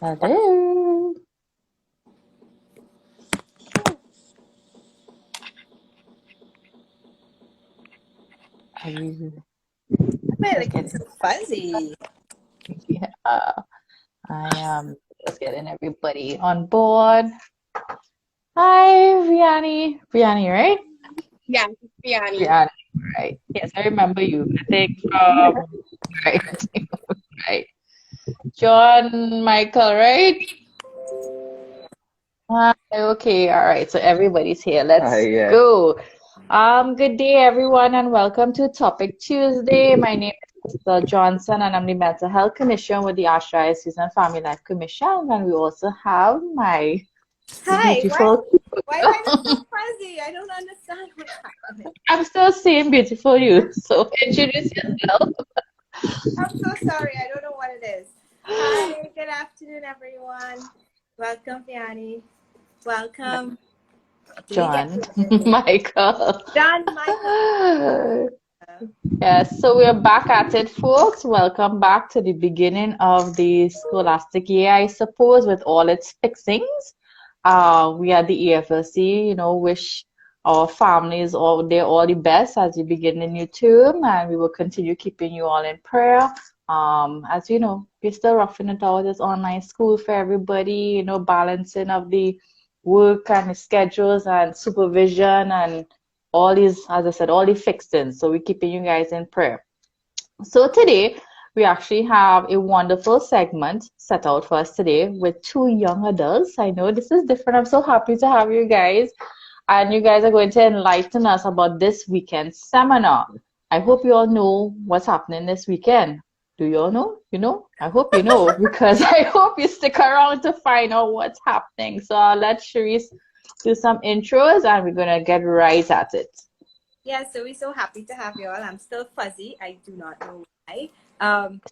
Hello. Are you Man, like getting? it's so fuzzy. Yeah, I am just getting everybody on board. Hi, Vianney. Vianney, right? Yeah, biryani. Vianney, right. Yes, I remember you. I think from right, right. John Michael, right? Okay, all right. So everybody's here. Let's Yeah. go. Good day, everyone, and welcome to Topic Tuesday. My name is Crystal Johnson, and I'm the Mental Health Commission with the Archdiocese and Family Life Commission. And we also have my Hi, beautiful. why do I look so fuzzy? I don't understand what's happening. I'm still seeing beautiful you. So introduce yourself. I'm so sorry. I don't know what it is. Hi, good afternoon, everyone. Welcome, Vianney. Welcome. Do we get John everything? Michael. John Michael. Yes, so we're back at it, folks. Welcome back to the beginning of the scholastic year, I suppose, with all its fixings. We at the EFLC, wish our families all the best as you begin the new term, and we will continue keeping you all in prayer. As you know, we're still roughing it out. It's online school for everybody, balancing of the work and the schedules and supervision and all these, as I said, all the fixings. So we're keeping you guys in prayer. So today we actually have a wonderful segment set out for us today with two young adults. I know this is different. I'm so happy to have you guys. And you guys are going to enlighten us about this weekend's seminar. I hope you all know what's happening this weekend. Do you all know? You know? I hope you know because I hope you stick around to find out what's happening. So I'll let Sharice do some intros and we're going to get right at it. Yeah, so we're so happy to have you all. I'm still fuzzy. I do not know why.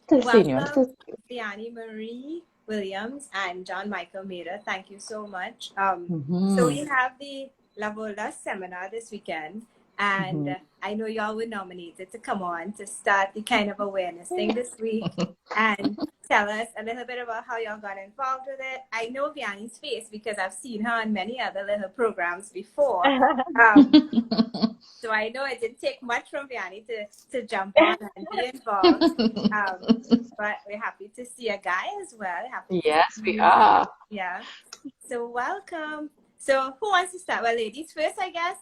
Still seeing you. Welcome, Vianney Marie Williams and John Michael Mader. Thank you so much. So we have the La Volta seminar this weekend, and I know y'all were nominated to come on to start the kind of awareness thing this week and tell us a little bit about how y'all got involved with it. I know Vianney's face because I've seen her on many other little programs before. So I know it didn't take much from Vianney to jump on and be involved. But we're happy to see a guy as well. Yes, we are. Yeah. So welcome. So who wants to start? Well, ladies first, I guess.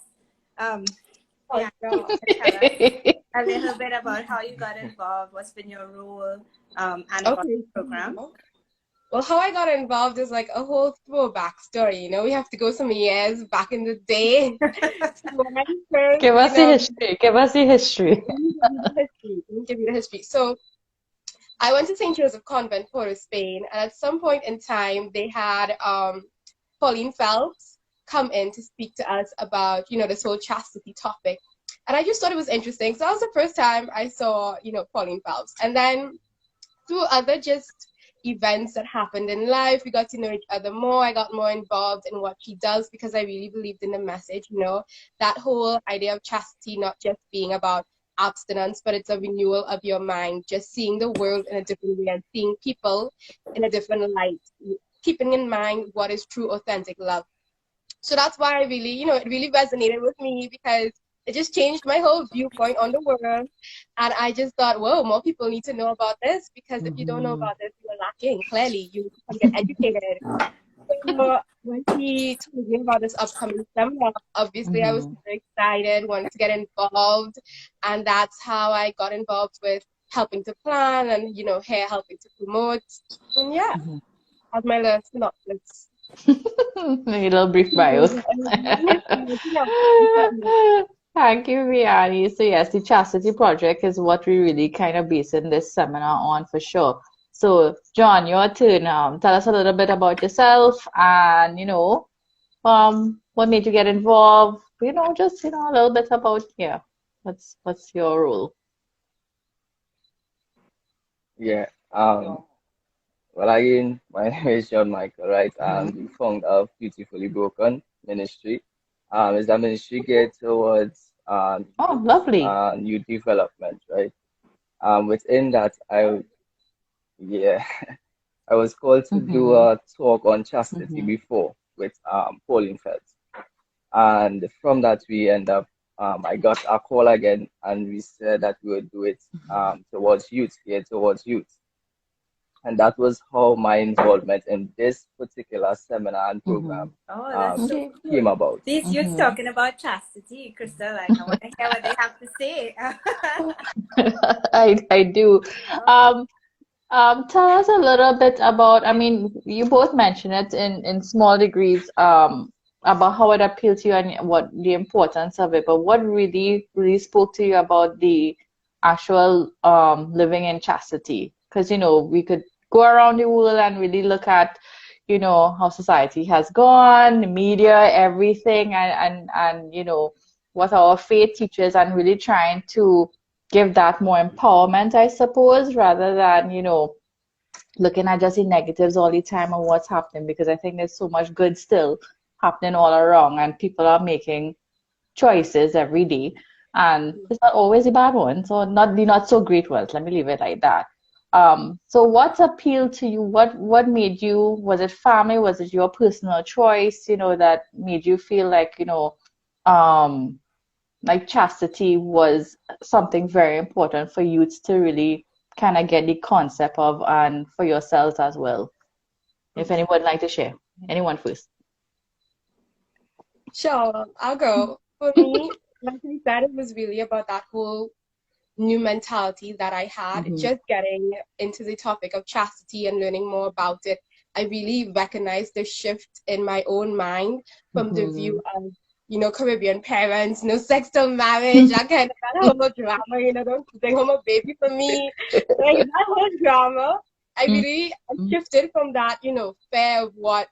Yeah, tell us a little bit about how you got involved, what's been your role, and about the program. Well, how I got involved is like a whole throwback story. We have to go some years back in the day. So when I first, Give us the history. Give us the history. Let me give you the history. So I went to St. Joseph Convent, Porto, Spain, and at some point in time, they had Pauline Phelps come in to speak to us about, this whole chastity topic. And I just thought it was interesting. So that was the first time I saw, Pauline Phelps. And then through other just events that happened in life, we got to know each other more. I got more involved in what she does because I really believed in the message, that whole idea of chastity not just being about abstinence, but it's a renewal of your mind, just seeing the world in a different way and seeing people in a different light, keeping in mind what is true, authentic love. So that's why I really, it really resonated with me because it just changed my whole viewpoint on the world. And I just thought, whoa, more people need to know about this because if you don't know about this, you're lacking. Clearly, you can get educated. So when he told me about this upcoming seminar, obviously I was super excited, wanted to get involved. And that's how I got involved with helping to plan and, here helping to promote. And yeah, that's my little synopsis. A little brief bio. Thank you, Vianney. So yes, the Chastity Project is what we really kind of basing this seminar on for sure. So John, your turn. Tell us a little bit about yourself and what made you get involved. Just a little bit about what's your role? Yeah. Well, again, my name is John Michael, right? I'm the founder of Beautifully Broken Ministry. It's a ministry geared towards Oh, lovely. youth development, right? Within that, yeah, I was called to do Mm-hmm. a talk on chastity Mm-hmm. before with Pauline Phelps. And from that, we end up, I got a call again, and we said that we would do it towards youth, here towards youth. And that was how my involvement in this particular seminar and Mm-hmm. program Oh, that's um, so Okay. came cool. about. These youths Mm-hmm. talking about chastity, Crystal. Like, I want to hear what they have to say. I do. Oh, Um, tell us a little bit about, I mean, you both mentioned it in small degrees, about how it appealed to you and what the importance of it, but what really spoke to you about the actual living in chastity? Because, we could go around the world and really look at, how society has gone, the media, everything, and what our faith teaches, and really trying to give that more empowerment, I suppose, rather than, looking at just the negatives all the time of what's happening, because I think there's so much good still happening all around, and people are making choices every day. And it's not always the bad ones, or not the not so great ones. Let me leave it like that. So what's appealed to you? What made you, was it family? Was it your personal choice, that made you feel like, um, like chastity was something very important for youths to really kind of get the concept of, and for yourselves as well. If anyone would like to share, anyone first. Sure, I'll go. For me, like you said, it was really about that whole new mentality that I had, Mm-hmm. just getting into the topic of chastity and learning more about it. I really recognized the shift in my own mind from the Mm-hmm. view of, Caribbean parents, no sex till marriage, that kind of that whole drama, don't bring home a baby for me, like that whole drama. I shifted from that, fear of what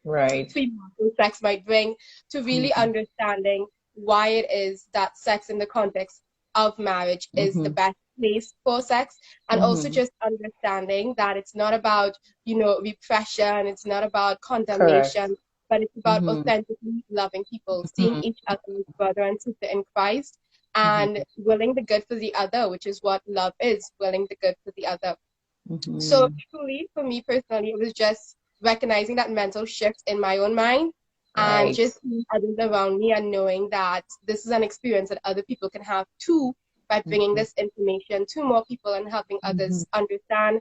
Right. female sex might bring to really Mm-hmm. understanding why it is that sex in the context of marriage is the Mm-hmm. best place for sex, and also Mm-hmm. just understanding that it's not about repression, it's not about Correct. condemnation, but it's about Mm-hmm. authentically loving people, seeing Mm-hmm. each other as brother and sister in Christ, Mm-hmm. and willing the good for the other, which is what love is, willing the good for the other. So Mm-hmm. truly, for me personally, it was just recognizing that mental shift in my own mind, and Right. just seeing others around me and knowing that this is an experience that other people can have too, by bringing Mm-hmm. this information to more people and helping Mm-hmm. others understand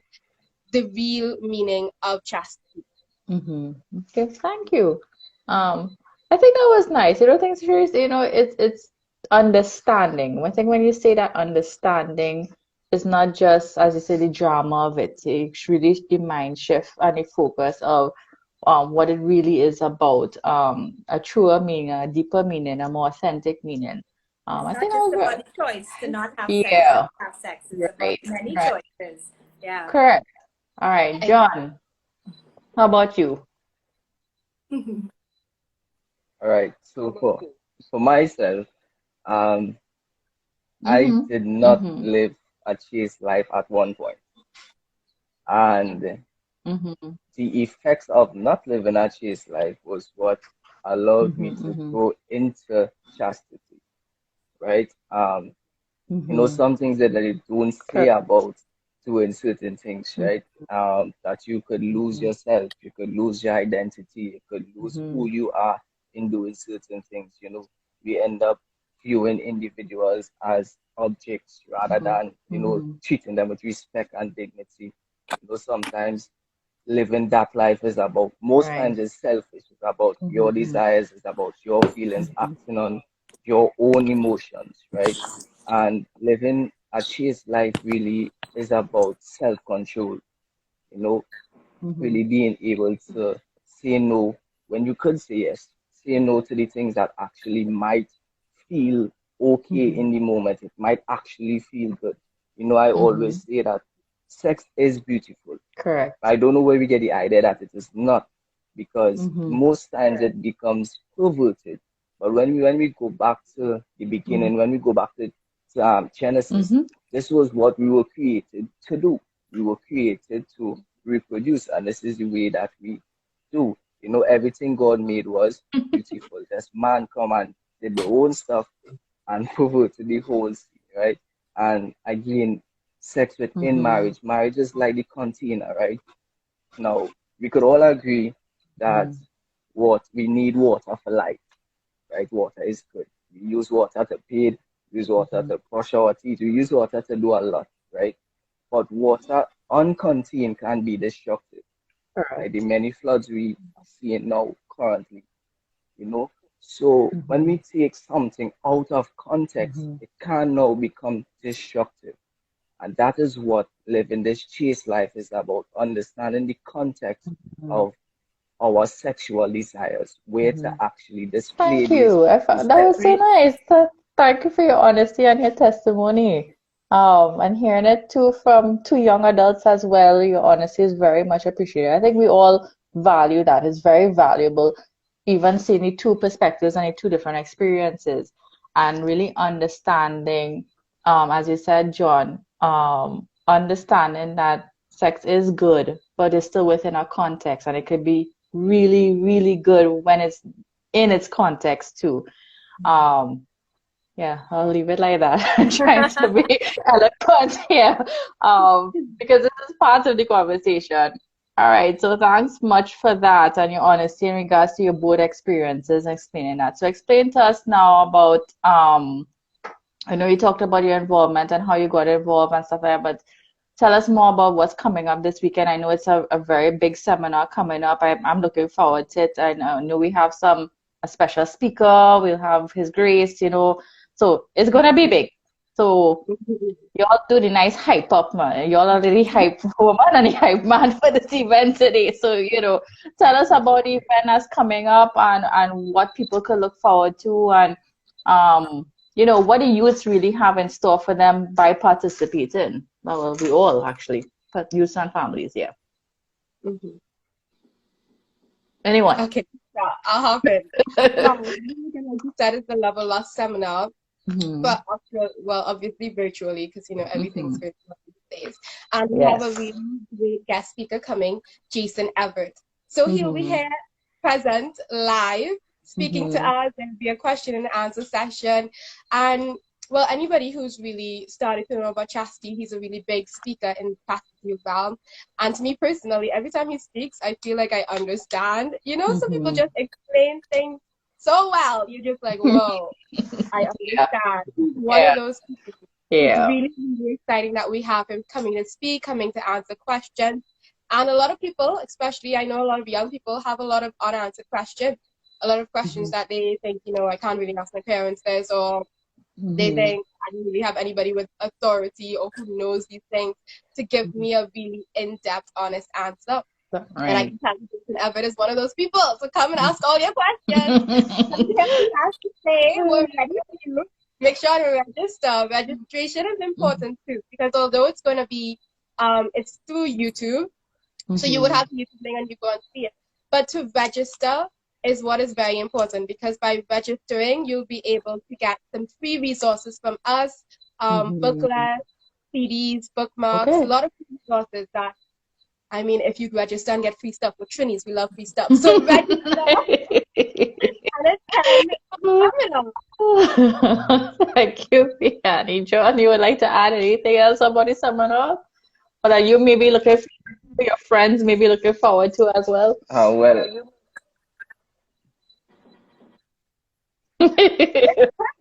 the real meaning of chastity. Mm-hmm. Okay, thank you. I think that was nice. Think seriously, it's understanding. I think when you say that understanding, it's not just, as you say, the drama of it. It's really the mind shift and the focus of what it really is about. A truer meaning, a deeper meaning, a more authentic meaning. it's I not think that just was about very, the choice to not have sex or yeah, to have sex. It's about right, many right, choices. Yeah. correct. All right, John, how about you? All right. So for myself, um, I Mm-hmm. did not Mm-hmm. live a chaste life at one point, and Mm-hmm. the effects of not living a chaste life was what allowed me Mm-hmm. to Mm-hmm. grow into chastity, right? Mm-hmm. Some things that they don't say Correct. about doing certain things, right? That you could lose Mm-hmm. yourself, you could lose your identity, you could lose Mm-hmm. who you are in doing certain things. We end up viewing individuals as objects rather than, Mm-hmm. treating them with respect and dignity. Sometimes living that life is about, most Right. times it's selfish. It's about your Mm-hmm. desires, it's about your feelings, Mm-hmm. acting on your own emotions, right? And living a chaste life really is about self-control, you know, Mm-hmm. really being able to say no when you could say yes, say no to the things that actually might feel okay Mm-hmm. in the moment. It might actually feel good. I Mm-hmm. always say that sex is beautiful. Correct. I don't know where we get the idea that it is not, because Mm-hmm. most times it becomes perverted. But when we go back to the Mm-hmm. beginning, when we go back to Genesis, Mm-hmm. this was what we were created to do. We were created to reproduce, and this is the way that we do. Everything God made was beautiful. Just man come and did their own stuff and perverted the whole scene, right? And again, sex within Mm-hmm. marriage. Marriage is like the container, right? Now, we could all agree that what we need water for life, right? Water is good. We use water to bathe, we use water to brush our teeth, we use water to do a lot, right? But water uncontained can be destructive. Right? The many floods we are seeing now currently, you know. So when we take something out of context, it can now become destructive. And that is what living this chaste life is about, understanding the context of our sexual desires, where to actually display Thank you. these That was so things. nice. Thank you for your honesty and your testimony. And hearing it too from two young adults as well, your honesty is very much appreciated. I think we all value that. It's very valuable, even seeing the two perspectives and the two different experiences, and really understanding, as you said, John, understanding that sex is good, but it's still within a context, and it could be really, really good when it's in its context too. Um, yeah, I'll leave it like that. I'm trying to be eloquent here, because this is part of the conversation. All right, so thanks much for that and your honesty in regards to your board experiences and explaining that. So explain to us now about, I know you talked about your involvement and how you got involved and stuff like that, but tell us more about what's coming up this weekend. I know it's a very big seminar coming up. I'm looking forward to it. I know we have a special speaker. We'll have His Grace, so it's gonna be big. So y'all do the nice hype up, man. Y'all are really hype woman and the hype man for this event today. So, tell us about the event that's coming up and what people could look forward to and what the youths really have in store for them by participating. Well, we all actually, but youths and families, yeah. Anyone? Okay, yeah, I'll hop in. Like you said, it's the Level Lost seminar, but obviously virtually because everything's virtual these days. And we have a really great guest speaker coming, Jason Evert. So he'll be here, present, live, speaking to us. There'll be a question and answer session, and well, anybody who's really started to know about chastity, he's a really big speaker in chastity as well. And to me personally, every time he speaks, I feel like I understand. Some people just explain things so well. You're just like, whoa, I understand. He's one of those people. It's really, really exciting that we have him coming to speak, coming to answer questions. And a lot of people, especially I know a lot of young people, have a lot of unanswered questions. A lot of questions that they think, I can't really ask my parents this, or they think I don't really have anybody with authority or who knows these things to give me a really in-depth, honest answer. Right. And I can tell you Jason Evert is one of those people. So come and ask all your questions. Everything has to say, we're ready for you. Make sure to register. Registration is important too, because although it's going to be, it's through YouTube, so you would have the YouTube link and you go and see it. But to register is what is very important, because by registering, you'll be able to get some free resources from us, booklets, CDs, bookmarks, a lot of resources that, if you register and get free stuff with Trinis, we love free stuff. So register and attend the seminar. Thank you, Piani. John, you would like to add anything else about the seminar? Or that you maybe looking for your friends, maybe looking forward to as well?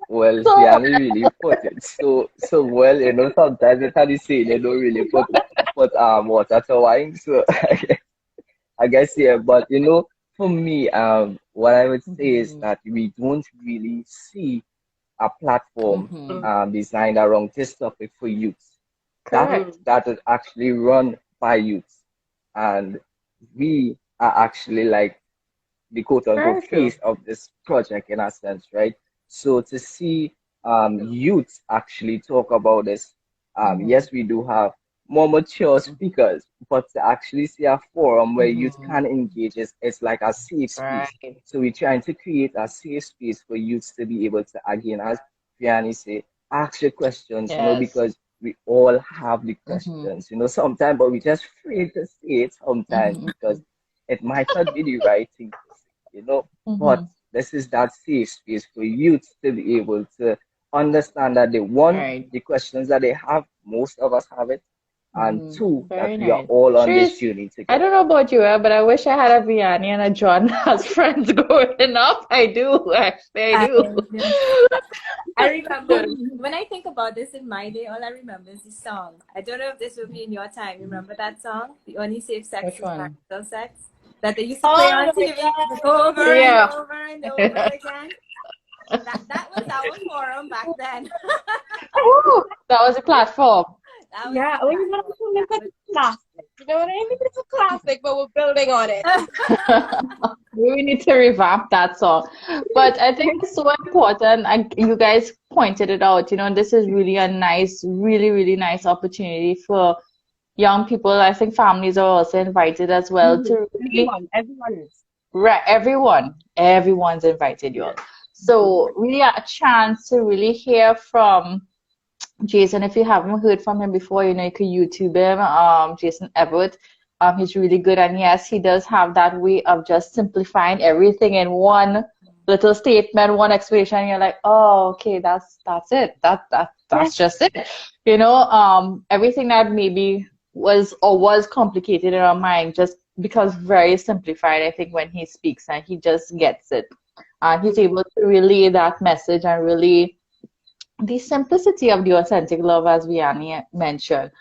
Well, Piani really put it so well, sometimes it's how they say they don't really put water to wine. So I guess but for me, what I would say is that we don't really see a platform designed around this topic for youth. That is actually run by youth, and we are actually like the quote-unquote face of this project in a sense, right? So to see youth actually talk about this, yes, we do have more mature speakers, but to actually see a forum where youth can engage, it's like a safe space. So we're trying to create a safe space for youth to be able to, again, as Fiani say, ask your questions, because we all have the questions, sometimes, but we just afraid to say it sometimes because it might not be the right thing to say, but this is that safe space for youth to be able to understand that they want the questions that they have. Most of us have it, and two, that Very we are nice. all on this Cheers. journey I don't together. know about you, but I wish I had a Vianney and a John as friends growing up. I do, actually, I do. I remember when I think about this in my day, all I remember is the song. I don't know if this will be in your time. Remember that song? The only safe sex Which is one? marital sex? That they used to play Oh on my TV over God. and Yeah. over and over again. That was our forum back then. Woo! That was a platform. That was Yeah, the oh, you know, platform. it's That like a classic. You know what I mean? It's a classic, but we're building on it. was We need to revamp that song. But I think it's so important, and you guys pointed it out, and this is really a nice, really, really nice opportunity for young people. I think families are also invited as well to really, Everyone is. right, everyone's invited, you all. So really a chance to really hear from Jason. If you haven't heard from him before, you can YouTube him, Jason Evert. He's really good, and yes, he does have that way of just simplifying everything in one little statement, one explanation. You're like, oh, okay, that's it. That's Yes. just it. Everything that maybe was complicated in our mind just becomes very simplified, I think, when he speaks and he just gets it. He's able to relay that message and really the simplicity of the authentic love, as Vianney mentioned.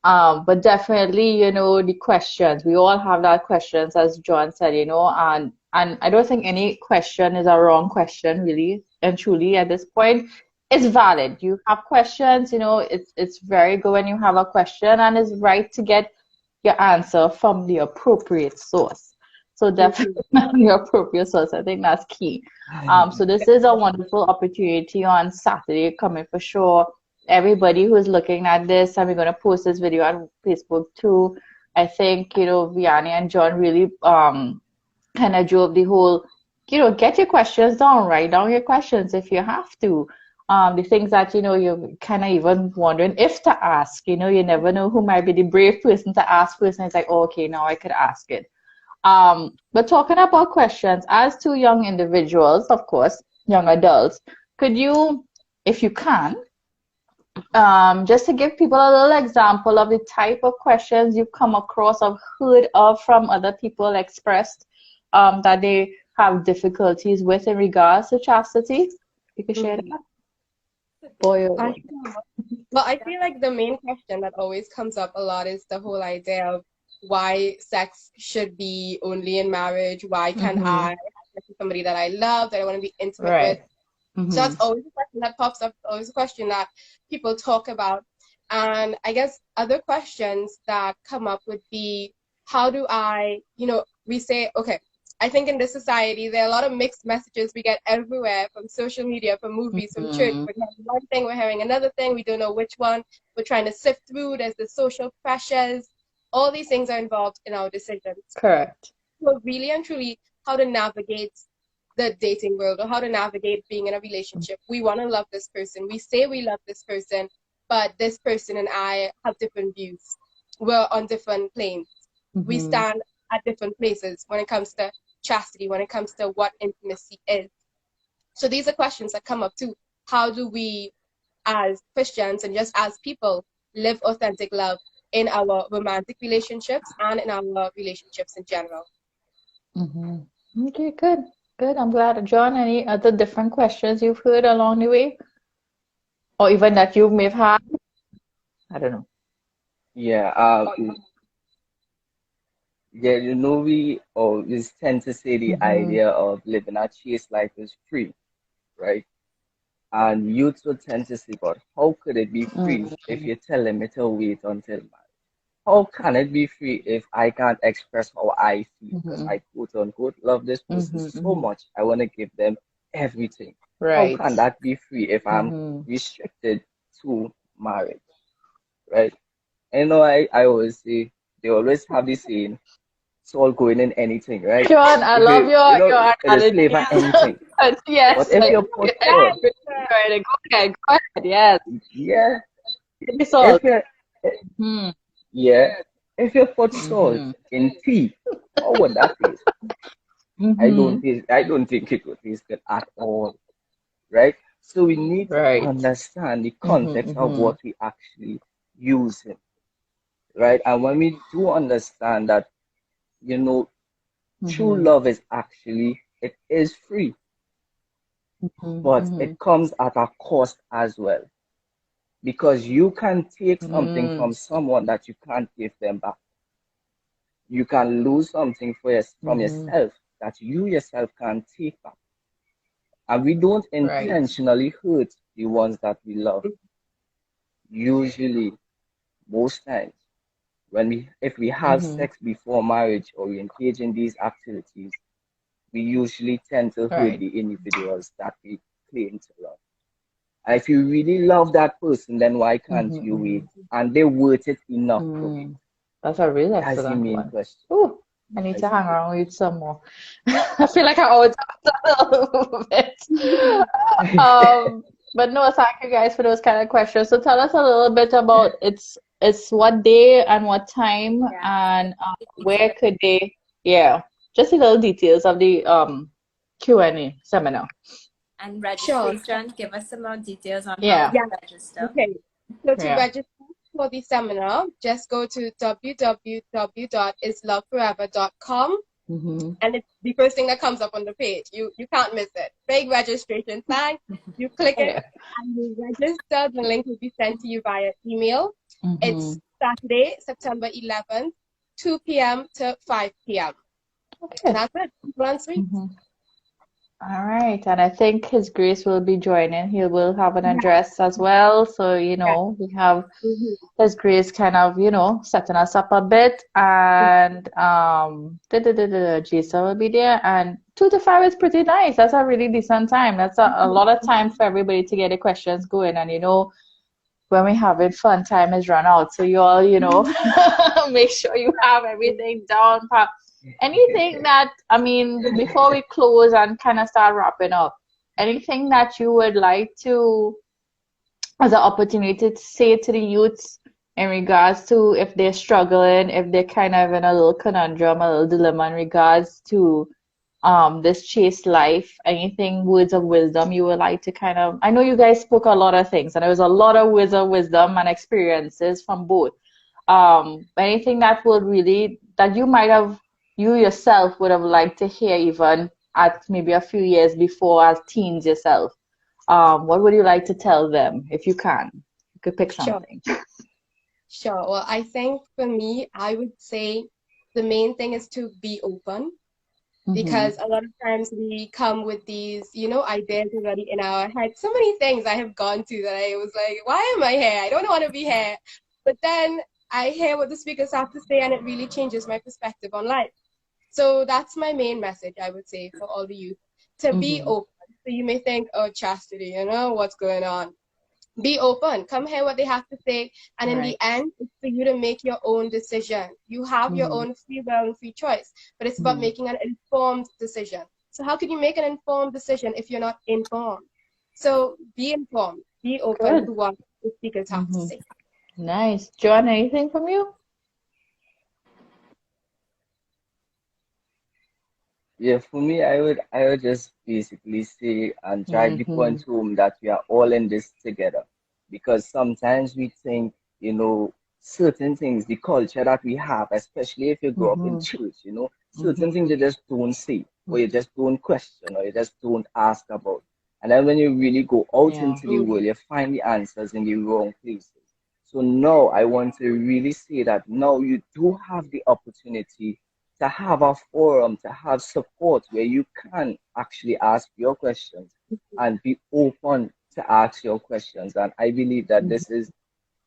But definitely, the questions. We all have that questions, as John said, and I don't think any question is a wrong question, really and truly at this point. It's valid. You have questions, it's very good when you have a question, and it's right to get your answer from the appropriate source. So definitely your appropriate source. I think that's key. So this is a wonderful opportunity on Saturday coming for sure. Everybody who is looking at this, and we're going to post this video on Facebook too. I think, Vianney and John really kind of drove the whole, get your questions down, write down your questions if you have to. The things that, you're kind of even wondering if to ask, you never know who might be the brave person to ask first. And it's like, oh, okay, now I could ask it. But talking about questions, as two young individuals, of course, young adults, could you, if you can, just to give people a little example of the type of questions you've come across or heard of from other people expressed that they have difficulties with in regards to chastity? You can share that? Boy, oh boy. Well, I feel like the main question that always comes up a lot is the whole idea of why sex should be only in marriage. Why can't I have sex with somebody that I love, that I want to be intimate with? So that's always a question that pops up, always a question that people talk about. And I guess other questions that come up would be, how do I, we say, okay, I think in this society, there are a lot of mixed messages we get everywhere from social media, from movies, from church. We're hearing one thing, we're hearing another thing. We don't know which one. We're trying to sift through. There's the social pressures. All these things are involved in our decisions. Correct. So really and truly, how to navigate the dating world, or how to navigate being in a relationship. We want to love this person. We say we love this person, but this person and I have different views. We're on different planes. We stand at different places when it comes to chastity, when it comes to what intimacy is. So these are questions that come up too. How do we, as Christians and just as people, live authentic love in our romantic relationships and in our relationships in general? Okay, good. Good. I'm glad. John, any other different questions you've heard along the way? Or even that you may have had? I don't know. Yeah, yeah, we always tend to say the idea of living a chaste life is free, right? And youth would tend to say, but how could it be free if you tell them to wait until marriage? How can it be free if I can't express how I feel? Because I quote unquote love this person so much, I want to give them everything. Right. How can that be free if I'm restricted to marriage, right? And I always say, they always have this saying, it's all going in anything, right? John, I If love your it is analogy. slave and anything. Yes. But if you're put forward, Go ahead, yes. yeah, Give me salt. if you're, yeah, if you put salt in tea, how would that taste? I don't think it would taste good at all, right? So we need to Right. understand the context of what we actually use it, right? And when we do understand that, you know, true love is actually, it is free, but it comes at a cost as well. Because you can take something from someone that you can't give them back. You can lose something from yourself that you yourself can't take back. And we don't Right. intentionally hurt the ones that we love. Usually, most times, if we have sex before marriage or we engage in these activities, we usually tend to hurt Right. the individuals that we claim to love. And if you really love that person, then why can't you wait? And they're worth it enough to wait. That's a really That's the excellent main one. question. Ooh, I need to That's hang around with some more. I feel like I always have a little bit. But no, thank you guys for those kind of questions. So tell us a little bit about it's what day and what time Yeah. and where could they, yeah, just a little details of the Q&A seminar. And Sure. registration, give us some more details on Yeah. how to register. Okay. So to Yeah. register for the seminar, just go to www.isloveforever.com. And it's the first thing that comes up on the page. You can't miss it. Big registration sign. You click it and you register. The link will be sent to you via email. It's Saturday, September 11th, 2 p.m. to 5 p.m. Okay. And that's it. Simple and sweet. All right, and I think His Grace will be joining. He will have an address as well. So, you know, we have His Grace kind of, you know, setting us up a bit. And Jason will be there. And 2 to 5 is pretty nice. That's a really decent time. That's a lot of time for everybody to get the questions going. And, you know, when we have it, fun time is run out. So you all, you know, make sure you have everything down. Anything that, I mean, before we close and kind of start wrapping up, anything that you would like to, as an opportunity to say to the youths in regards to if they're struggling, if they're kind of in a little conundrum, a little dilemma in regards to this chaste life, anything, words of wisdom you would like to kind of, I know you guys spoke a lot of things and there was a lot of words of wisdom and experiences from both. Anything that would really, that you might have, you yourself would have liked to hear even at maybe a few years before as teens yourself. What would you like to tell them if you can? You could pick something. Sure. Well, I think for me, I would say the main thing is to be open. Because a lot of times we come with these, you know, ideas already in our head. So many things I have gone to that I was like, why am I here? I don't want to be here. But then I hear what the speakers have to say and it really changes my perspective on life. So that's my main message, I would say, for all the youth, to be open. So you may think, oh, chastity, you know, what's going on? Be open. Come hear what they have to say. And in the end, it's for you to make your own decision. You have your own free will and free choice, but it's about making an informed decision. So how can you make an informed decision if you're not informed? So be informed. Be open to what the speakers have to say. Nice. John, anything from you? Yeah, for me, I would just basically say and drive the point home that we are all in this together. Because sometimes we think, you know, certain things, the culture that we have, especially if you grow up in church, you know, certain things you just don't say, or you just don't question, or you just don't ask about. And then when you really go out into the world, you find the answers in the wrong places. So now I want to really say that now you do have the opportunity to have a forum, to have support where you can actually ask your questions and be open to ask your questions. And I believe that this is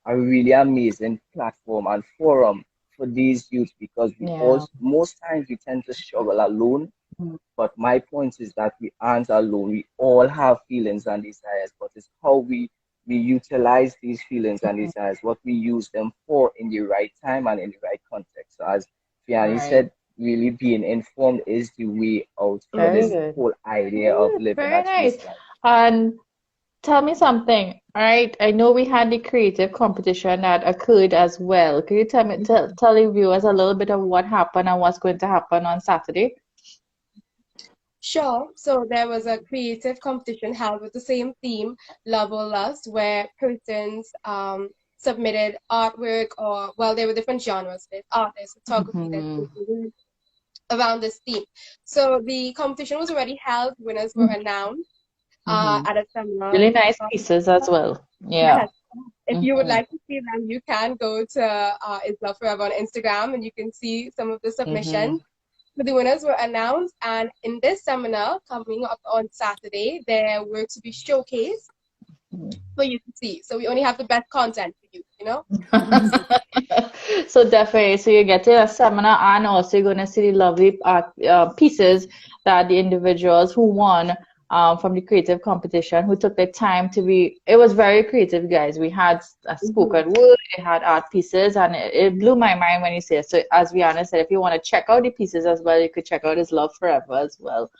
a really amazing platform and forum for these youth because we also, most times we tend to struggle alone. But my point is that we aren't alone. We all have feelings and desires, but it's how we utilize these feelings and desires, what we use them for in the right time and in the right context. So as Fiani said, really being informed is the way out for this whole idea of living a chaste life. And tell me something. All right, I know we had the creative competition that occurred as well. Could you tell the viewers a little bit of what happened and what's going to happen on Saturday? Sure. So there was a creative competition held with the same theme, Love or Lust, where persons submitted artwork, or well, there were different genres. There's artists, photography, there's around this theme. So the competition was already held. Winners were announced at a seminar. Really nice pieces as well. Yeah. Yes. If you would like to see them, you can go to Is Love Forever on Instagram, and you can see some of the submissions. But the winners were announced, and in this seminar coming up on Saturday, their works will be showcased for you to see. So we only have the best content for you, you know? So definitely, so you're getting a seminar, and also you're going to see the lovely pieces that the individuals who won from the creative competition, who took the time to be, it was very creative, guys. We had a spoken word, it had art pieces, and it blew my mind when you say it. So as Rihanna said, if you want to check out the pieces as well, you could check out His Love Forever as well.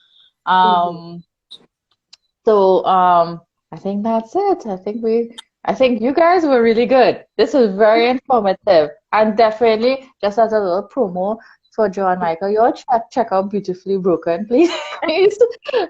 I think that's it. I think you guys were really good. This was very informative, and definitely just as a little promo for John Michael, your check out Beautifully Broken, please,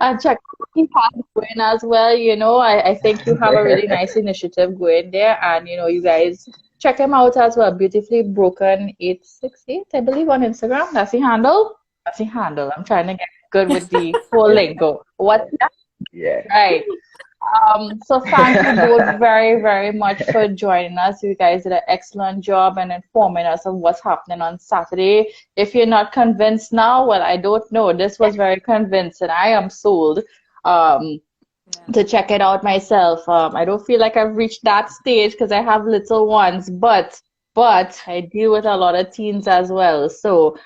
and check out what he has going as well. You know, I think you have a really nice initiative going there, and you know, you guys check him out as well. Beautifully Broken 868, I believe, on Instagram. That's the handle. That's the handle. I'm trying to get good with the whole lingo. What's that? Yeah. Right. So thank you both very, very much for joining us. You guys did an excellent job in informing us of what's happening on Saturday. If you're not convinced now, well, I don't know. This was very convincing. I am sold to check it out myself. I don't feel like I've reached that stage because I have little ones, but I deal with a lot of teens as well. So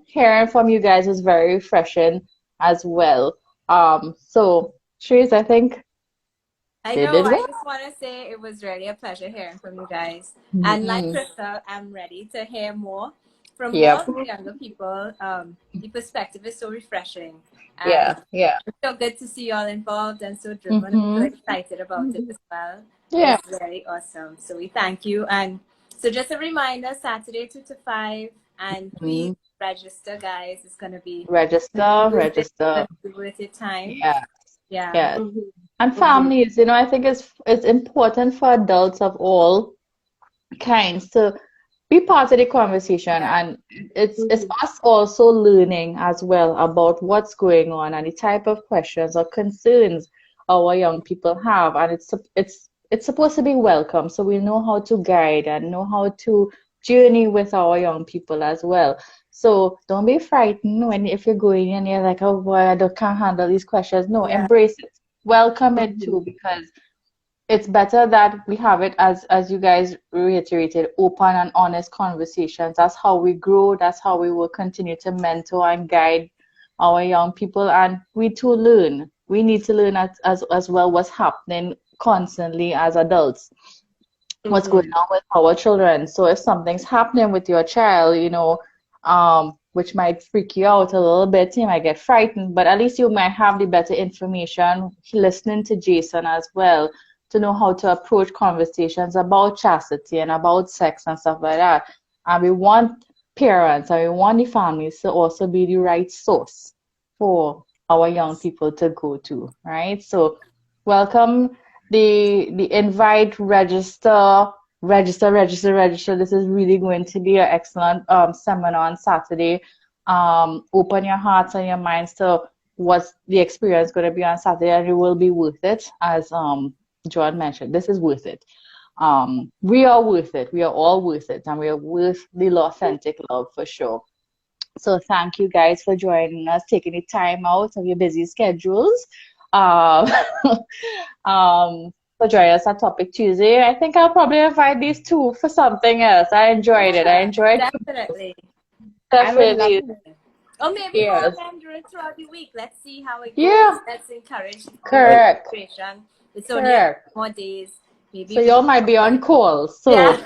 hearing from you guys was very refreshing as well. So Shrees, I think I know. I just want to say it was really a pleasure hearing from you guys. And like Crystal, I'm ready to hear more from more of the younger people. The perspective is so refreshing. And it's so good to see you all involved and so driven and so excited about it as well. Yeah. It's very awesome. So we thank you. And so just a reminder, Saturday 2 to 5, and please register, guys. It's going to be register. Worth your time. Yeah. And families, you know, I think it's important for adults of all kinds to be part of the conversation, and it's us also learning as well about what's going on and the type of questions or concerns our young people have, and it's supposed to be welcome, so we know how to guide and know how to journey with our young people as well. So don't be frightened if you're going and you're like, oh boy, can't handle these questions. No, embrace it. Welcome it too, because it's better that we have it, as you guys reiterated, open and honest conversations. That's how we grow. That's how we will continue to mentor and guide our young people. And we too learn. We need to learn as well what's happening constantly as adults. What's going on with our children. So if something's happening with your child, you know, which might freak you out a little bit, you might get frightened, but at least you might have the better information, listening to Jason as well, to know how to approach conversations about chastity and about sex and stuff like that. And we want parents and we want the families to also be the right source for our young people to go to, right? So welcome the invite, register. This is really going to be an excellent seminar on Saturday. Open your hearts and your minds to what's the experience going to be on Saturday, and it will be worth it. As John mentioned, this is worth it. We are worth it. We are all worth it, and we are worth the authentic love for sure. So thank you guys for joining us, taking the time out of your busy schedules. For joining us on Topic Tuesday. I think I'll probably invite these two for something else. I enjoyed it. Definitely. Or maybe more of them during throughout the week. Let's see how it goes. Yeah. Let's encourage Correct. It's only more days. Maybe so y'all might be on call. So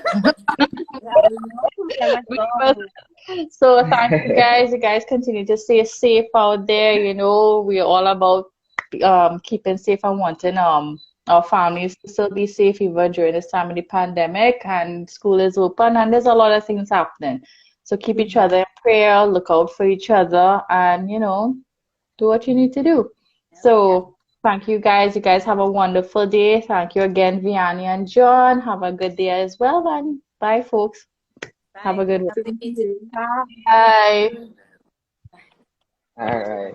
so thank you guys. You guys continue to stay safe out there. You know, we're all about keeping safe and wanting our families to still be safe even during this time of the pandemic, and school is open and there's a lot of things happening. So keep each other in prayer, look out for each other, and you know, do what you need to do. So Thank you guys. You guys have a wonderful day. Thank you again, Vianney and John. Have a good day as well, man. Bye, folks. Have a Bye. good one. Happy meeting. Bye. All right.